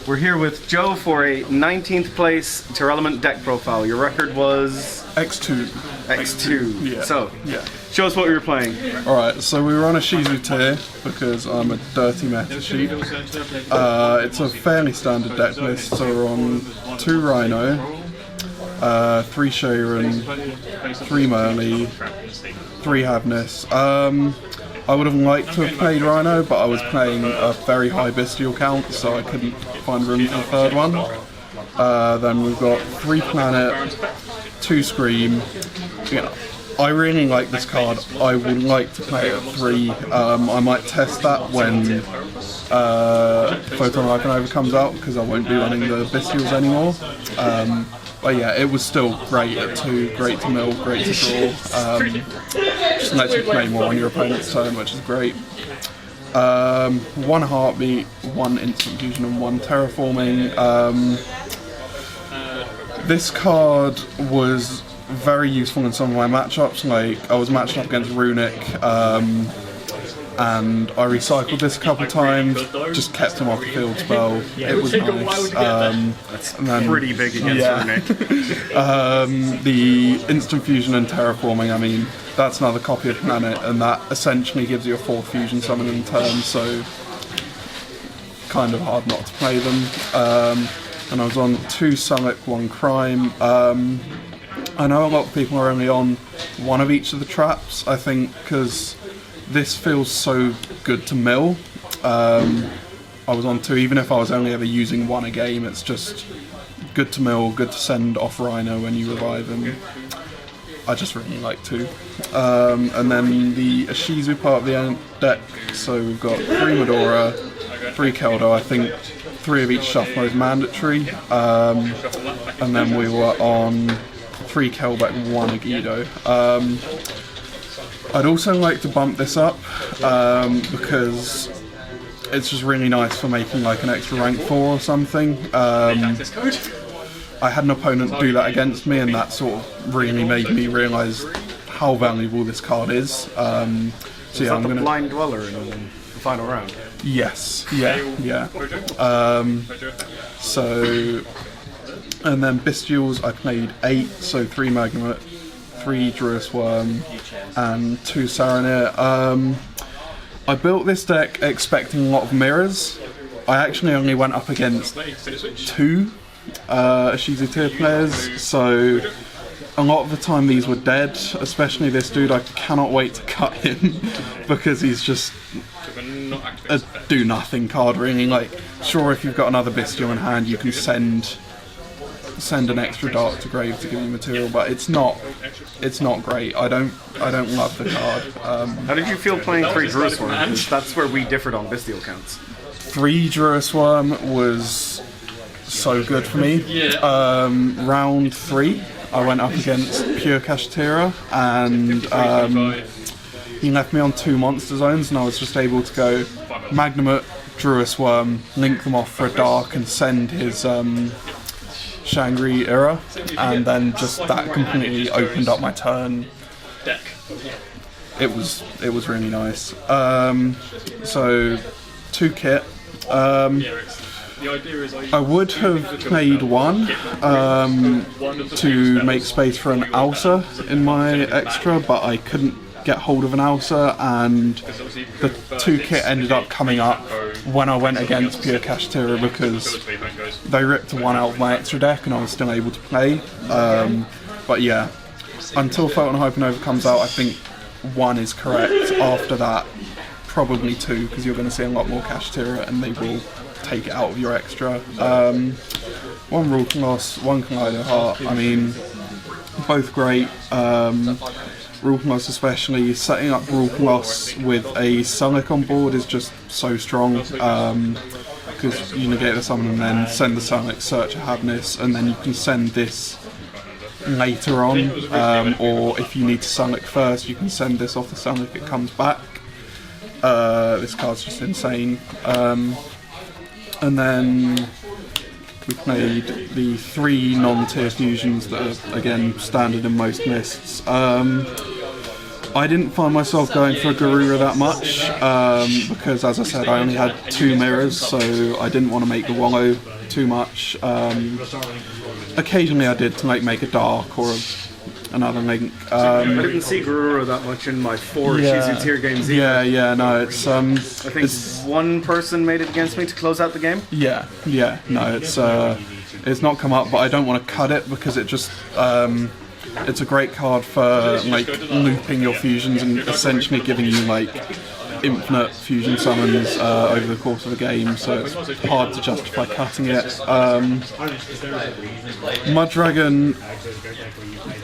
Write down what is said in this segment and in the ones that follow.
We're here with Joe for a 19th place Tearlament deck profile. Your record was X2. X2. Yeah. So, yeah. Show us what we were playing. Alright, so we were on a Ishizu Tear because I'm a dirty meta sheep. It's a fairly standard deck list, so we're on 2 Rhino, 3 Sharon, 3 Merly, 3 Havness. I would have liked to have played Rhino, but I was playing a very high bestial count, so I couldn't find room for the third one. Then we've got 3 Planet, 2 Scream. Yeah, I really like this card. I would like to play it at 3. I might test that when Photon Hypernova comes out, because I won't be running the bestials anymore. But yeah, it was still great at 2, great to mill, great to draw. Just lets you play more on your opponent's turn, which is great. 1 Heartbeat, 1 Instant Fusion and 1 Terraforming. This card was very useful in some of my matchups. Like, I was matched up against Runic, and I recycled this a couple times, just kept him off the field spell. It was nice. That's pretty big against Runic. The Instant Fusion and Terraforming, I mean, that's another copy of Planet, and that essentially gives you a 4th fusion summon in turn, so kind of hard not to play them. And I was on 2 Summit, 1 Crime. I know a lot of people are only on 1 of each of the traps, I think, because this feels so good to mill. I was on 2, even if I was only ever using 1 a game, it's just good to mill, good to send off Rhino when you revive him. I just really like 2. And then the Ishizu part of the deck, so we've got 3 Medora, 3 Keldo, I think 3 of each shuffle is mandatory. And then we were on 3 Kelbeck, 1 Agido. I'd also like to bump this up because it's just really nice for making like an extra rank 4 or something. I had an opponent do that against me, and that sort of really made me realise how valuable this card is. So yeah, I'm gonna Blind Dweller in the final round. Yes, yeah. So, and then Bestials, I played 8, so 3 Magnet, 3 Druis Worm, and 2 Saronir. I built this deck expecting a lot of mirrors. I actually only went up against 2 Ishizu Tear players, so a lot of the time these were dead, especially this dude. I cannot wait to cut him because he's just a do-nothing card, really. Like, sure, if you've got another Bestial in hand, you can send an extra Dark to grave to give you material, but it's not great. I don't love the card. How did you feel playing 3 Druis Worm? Because that's where we differed on bestial counts. 3 Druis Worm was so good for me. Round 3, I went up against Pure Kashtira, and he left me on 2 monster zones, and I was just able to go Magnamut, Druis Worm, link them off for a Dark, and send his Shangri-Ira, and then just that completely opened up my turn. It was really nice. So 2 kit. I would have played 1 to make space for an Alsa in my extra, but I couldn't get hold of an Alsa, and the 2 kit ended up coming up when I went against Pure Kashtira because they ripped 1 out of my extra deck and I was still able to play. But yeah, until Photon Hypernova comes out, I think 1 is correct. After that, probably 2, because you're going to see a lot more Kashtira and they will take it out of your extra. 1 Rule Loss, 1 Kaleido Heart. I mean, both great. Rule Loss, especially setting up Rule Loss with a Sonic on board, is just so strong, because you negate the summon and then send the Sonic, search a Havness, and then you can send this later on, or if you need to Sonic first, you can send this off the Sonic, it comes back. This card's just insane. And then we played the 3 non-tier fusions that are, again, standard in most lists. I didn't find myself going for a Garura that much because, as I said, I only had 2 mirrors, so I didn't want to make the Wallow too much. Occasionally I did to make a Dark or another Link. I didn't see Garura that much in my 4 Ishizu Tear games either. No, it's I think one person made it against me to close out the game. No, it's not come up, but I don't want to cut it because it just it's a great card for like looping your fusions and essentially giving you like infinite fusion summons over the course of a game, so it's hard to justify cutting it. Mud Dragon,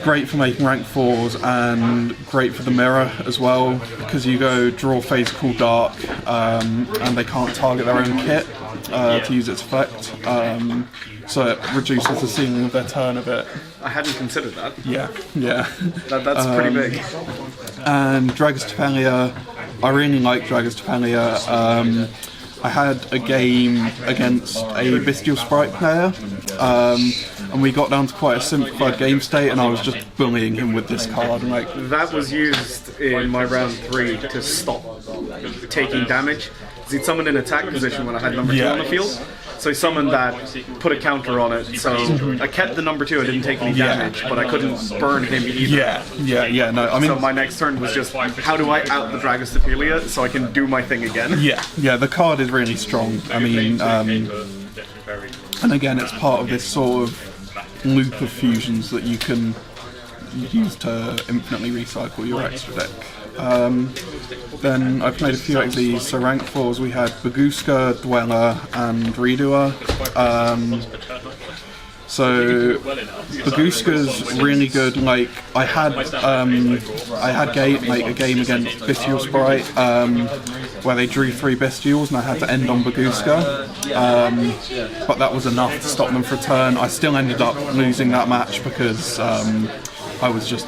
great for making rank 4s and great for the mirror as well, because you go draw phase called Dark and they can't target their own kit to use its effect, so it reduces the ceiling of their turn a bit. I hadn't considered that. That's pretty big. And Dragastapelia, I really like Dragastapelia. I had a game against a Bestial Sprite player, and we got down to quite a simplified game state, and I was just bullying him with this card. And that was used in my round 3 to stop taking damage. He'd summoned in attack position when I had number 2 on the field. So he summoned that, put a counter on it, so I kept the number 2, I didn't take any damage, but I couldn't burn him either. No, I mean... So my next turn was just, how do I out the Dragastapelia so I can do my thing again? The card is really strong. I mean, and again, it's part of this sort of loop of fusions that you can use to infinitely recycle your extra deck. Then I played a few XEs, so rank 4s we had Baguska, Dweller and Redoer. So Baguska's really good. Like I had a game against Bestial Sprite where they drew 3 Bestials and I had to end on Baguska, but that was enough to stop them for a turn. I still ended up losing that match because I was just,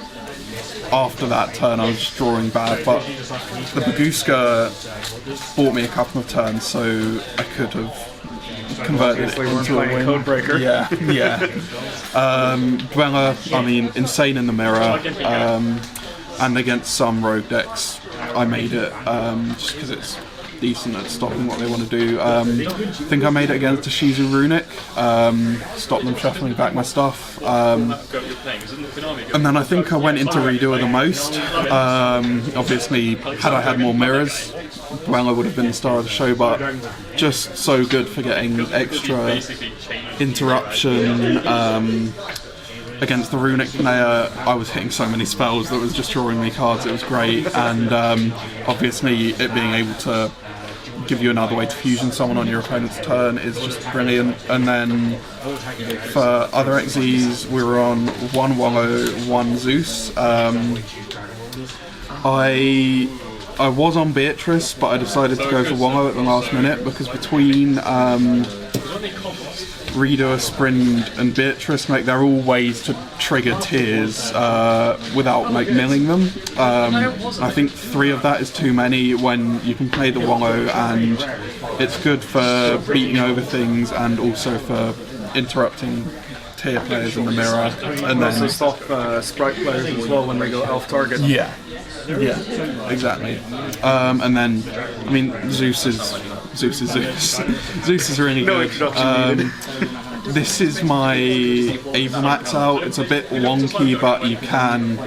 after that turn I was just drawing bad, but the Baguska bought me a couple of turns, so I could have converted it into a win. Codebreaker. Dweller, I mean, insane in the mirror, and against some rogue decks I made it, just because it's decent at stopping what they want to do. I think I made it against Ishizu Runic, stopped them shuffling back my stuff, and then I think I went into Redoer the most. Obviously, had I had more mirrors, well, I would have been the star of the show, but just so good for getting extra interruption. Against the Runic player, I was hitting so many spells that was just drawing me cards, it was great, and obviously it being able to give you another way to fusion someone on your opponent's turn is just brilliant. And then for other XEs, we were on 1 Wallow, 1 Zeus. I was on Beatrice, but I decided to go for Wallow at the last minute because between Reader, Sprint and Beatrice, like, they're all ways to trigger tears without like milling them. I think 3 of that is too many when you can play the Wallow, and it's good for beating over things and also for interrupting tier players in the mirror. And then also stop sprite players as well when they go elf target. Yeah, exactly. And then, I mean, Zeus is Zeus. Zeus is really good. This is my Avramax out. It's a bit wonky, but you can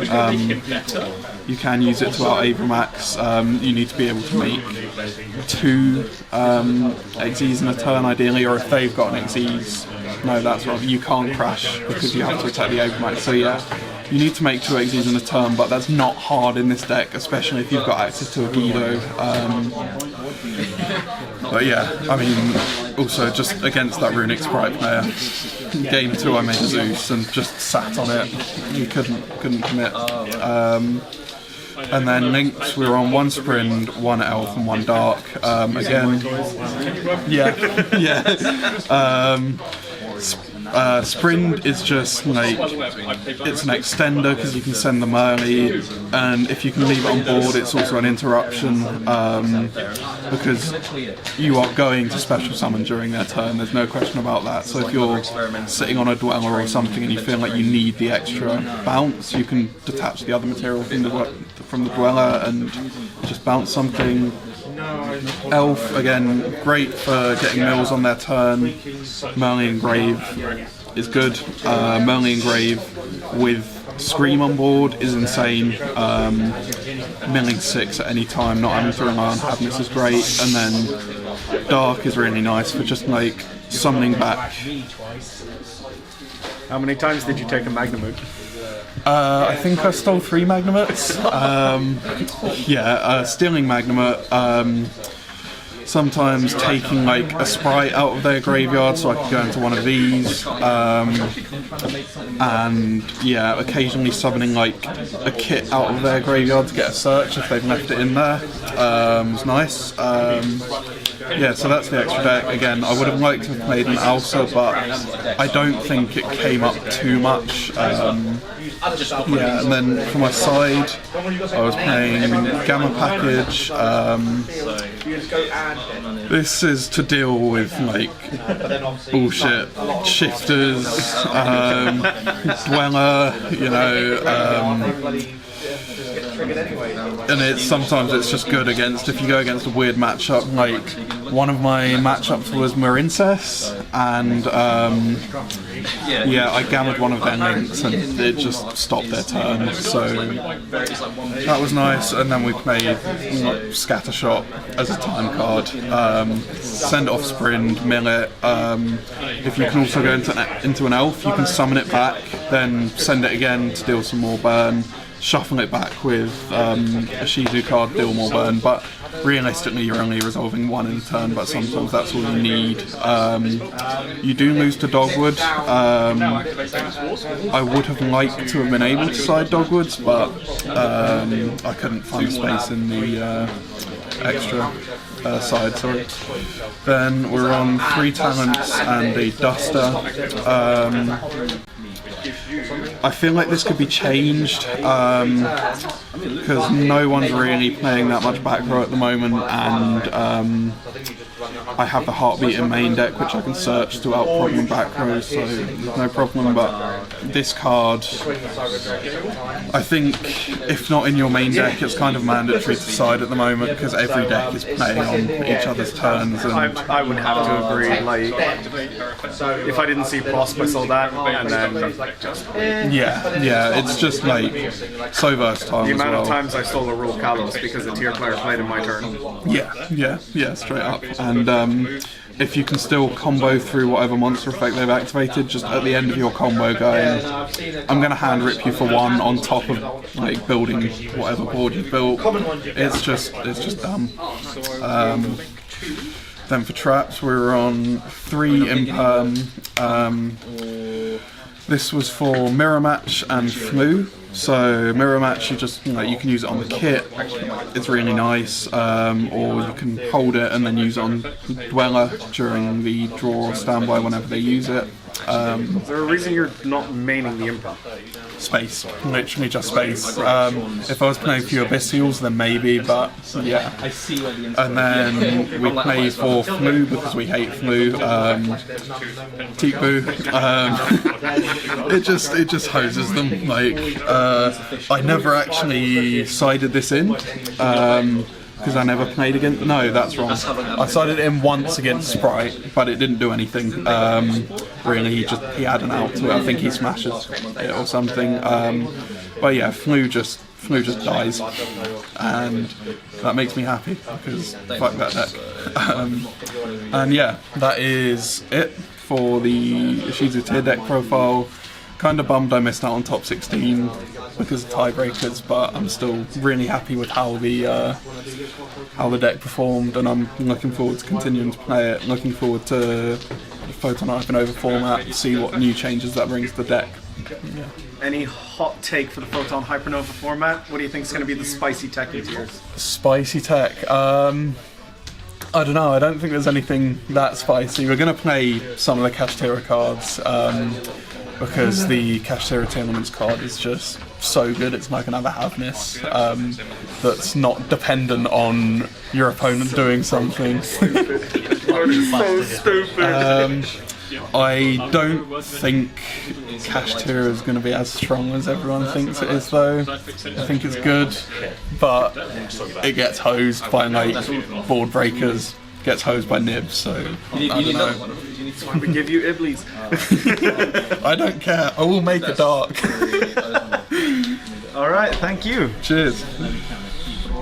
use it to out Avramax. You need to be able to make 2 XEs in a turn ideally, or if they've got an XEs, no, that's wrong. You can't crash because you have to attack the Avramax. So yeah, you need to make 2 XEs in a turn, but that's not hard in this deck, especially if you've got access to a Guido. But yeah, I mean, also just against that Runic Sprite player, game 2 I made a Zeus and just sat on it. You couldn't commit. And then Links, we were on 1 Sprint, 1 Elf and 1 Dark. Again, Sprint is just like, it's an extender because you can send them early, and if you can leave it on board, it's also an interruption because you are going to special summon during their turn. There's no question about that. So if you're sitting on a Dweller or something and you feel like you need the extra bounce, you can detach the other material from the Dweller and just bounce something. Elf, again, great for getting mills on their turn. Merlin Engrave is good. Merlin Engrave with Scream on board is insane. Milling 6 at any time, not having to rely on Hadness is great. And then Dark is really nice for just like summoning back. How many times did you take a Magnamut? I think I stole 3 Magnamuts. Stealing Magnamut. Sometimes taking like a sprite out of their graveyard so I could go into one of these. And yeah, occasionally summoning like a kit out of their graveyard to get a search if they've left it in there. It's nice. Yeah, so that's the extra deck. Again, I would have liked to have played an Alsa, but I don't think it came up too much. Yeah, and then for my side, I was playing Gamma Package. This is to deal with like bullshit shifters, Dweller, you know, and sometimes it's just good against, if you go against a weird matchup. Like one of my matchups was Marincess, and I gammed one of their links and it just stopped their turn, so that was nice. And then we played Scattershot as a time card, send off Sprint, mill it. If you can also go into an elf, you can summon it back, then send it again to deal some more burn, shuffle it back with a Ishizu card, deal more burn, but realistically you're only resolving one in a turn, but sometimes that's all you need. You do lose to Dogwood. I would have liked to have been able to side Dogwoods, but I couldn't find space in the extra side, sorry. Then we're on 3 talents and a duster. I feel like this could be changed because no one's really playing that much back row at the moment, and I have the Heartbeat in main deck which I can search to out-problem back row, so there's no problem. But this card, I think if not in your main deck, it's kind of mandatory to side at the moment because every deck is playing on each other's turns. And I would have to agree. Like, if I didn't see Prosp, I saw that, and then just it's just like so versatile. The amount of times I stole a Rule Kalos because a tier player played in my turn. Yeah, straight up. And if you can still combo through whatever monster effect they've activated, just at the end of your combo going, I'm going to hand rip you for 1 on top of like building whatever board you've built. It's just dumb. Then for traps, we're on 3 Imperm. This was for Mirror Match and Flu. So Mirror Match, you can use it on the kit. It's really nice, or you can hold it and then use it on Dweller during the draw or standby whenever they use it. Is there a reason you're not maining the Impa? Space, literally just space. If I was playing a few Abyssals, then maybe, but yeah. And then we play for Flu because we hate Flu. Teak Boo. It just hoses them. Like I never actually sided this in. Because I never played against. No, that's wrong. I sided in once against Sprite, but it didn't do anything. Really, he had an out to it. I think he smashes it or something. But yeah, Flu just dies, and that makes me happy because fuck that deck. And yeah, that is it for the Ishizu tier deck profile. Kind of bummed I missed out on top 16 because of tiebreakers, but I'm still really happy with how the deck performed, and I'm looking forward to continuing to play it. Looking forward to the Photon Hypernova format, see what new changes that brings to the deck. Yeah. Any hot take for the Photon Hypernova format? What do you think is going to be the spicy tech in tiers? Spicy tech. I don't know, I don't think there's anything that spicy. We're going to play some of the Kashtira cards because the Kashtira Tearlaments card is just so good. It's like another have-miss that's not dependent on your opponent doing something. So stupid. I don't think Kashtira is going to be as strong as everyone thinks it is, though. I think it's good, but it gets hosed by like board breakers, gets hosed by nibs, so I don't know. That's why we give you Iblis. I don't care, I will make a dark. Alright, thank you. Cheers.